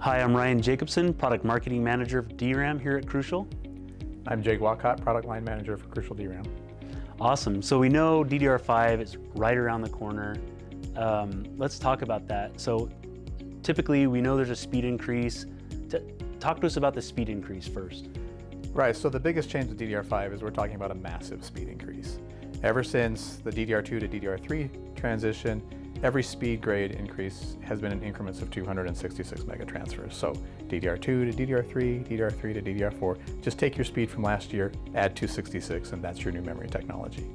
Hi, I'm Ryan Jacobson, Product Marketing Manager of DRAM here at Crucial. I'm Jake Walcott, Product Line Manager for Crucial DRAM. Awesome. So we know DDR5 is right around the corner. Let's talk about that. So typically we know there's a speed increase. Talk to us about the speed increase first. Right, so the biggest change with DDR5 is we're talking about a massive speed increase. Ever since the DDR2 to DDR3 transition, every speed grade increase has been in increments of 266 megatransfers. So DDR2 to DDR3, DDR3 to DDR4, just take your speed from last year, add 266, and that's your new memory technology.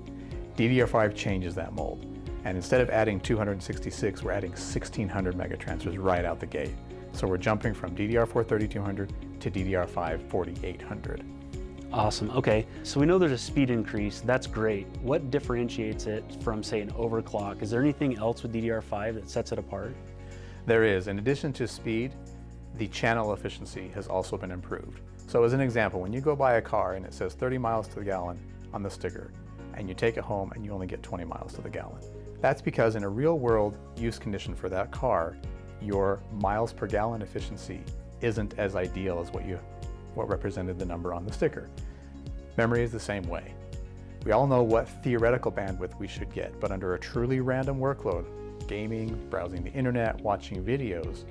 DDR5 changes that mold. And instead of adding 266, we're adding 1600 megatransfers right out the gate. So we're jumping from DDR4 3200 to DDR5 4800. Awesome. Okay, so we know there's a speed increase. That's great. What differentiates it from, say, an overclock? Is there anything else with DDR5 that sets it apart? There is. In addition to speed, the channel efficiency has also been improved. So as an example, when you go buy a car and it says 30 miles to the gallon on the sticker, and you take it home and you only get 20 miles to the gallon, that's because in a real-world use condition for that car, your miles per gallon efficiency isn't as ideal as what represented the number on the sticker. Memory is the same way. We all know what theoretical bandwidth we should get, but under a truly random workload, gaming, browsing the internet, watching videos,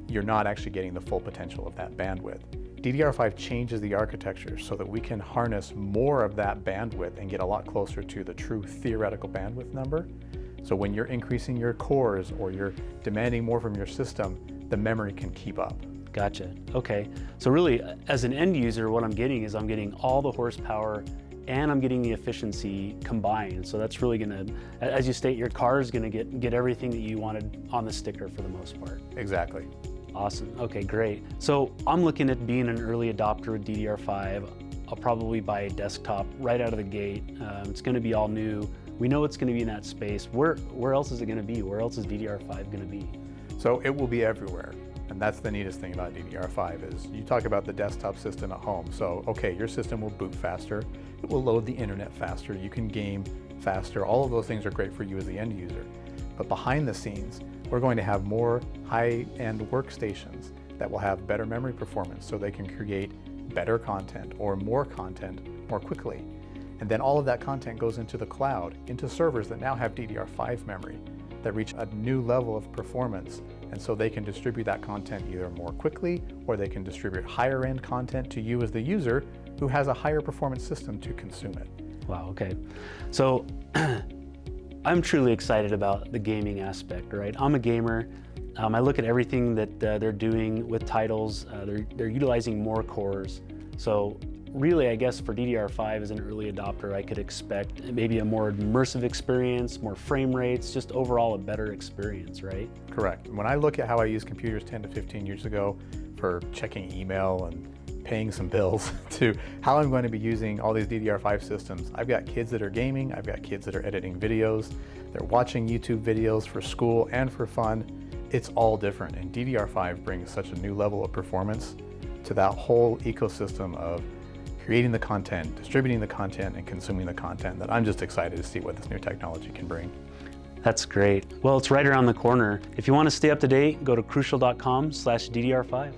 you're not actually getting the full potential of that bandwidth. DDR5 changes the architecture so that we can harness more of that bandwidth and get a lot closer to the true theoretical bandwidth number. So when you're increasing your cores or you're demanding more from your system, the memory can keep up. Gotcha. Okay. So really, as an end user, what I'm getting is I'm getting all the horsepower and I'm getting the efficiency combined. So that's really going to, as you state, your car is going to get everything that you wanted on the sticker for the most part. Exactly. Awesome. Okay, great. So I'm looking at being an early adopter with DDR5. I'll probably buy a desktop right out of the gate. It's going to be all new. We know it's going to be in that space. Where else is it going to be? Where else is DDR5 going to be? So it will be everywhere. And that's the neatest thing about DDR5 is you talk about the desktop system at home. So, okay, your system will boot faster. It will load the internet faster. You can game faster. All of those things are great for you as the end user. But behind the scenes, we're going to have more high-end workstations that will have better memory performance so they can create better content or more content more quickly. And then all of that content goes into the cloud, into servers that now have DDR5 memory that reach a new level of performance. And so they can distribute that content either more quickly or they can distribute higher end content to you as the user who has a higher performance system to consume it. Wow, okay. So I'm truly excited about the gaming aspect, right? I'm a gamer. I look at everything that they're doing with titles. They're utilizing more cores. So really, I guess for DDR5 as an early adopter, I could expect maybe a more immersive experience, more frame rates, just overall a better experience, right? Correct. When I look at how I used computers 10 to 15 years ago for checking email and paying some bills to how I'm going to be using all these DDR5 systems, I've got kids that are gaming, I've got kids that are editing videos, they're watching YouTube videos for school and for fun. It's all different, and DDR5 brings such a new level of performance to that whole ecosystem of creating the content, distributing the content, and consuming the content that I'm just excited to see what this new technology can bring. That's great. Well, it's right around the corner. If you want to stay up to date, go to crucial.com/DDR5.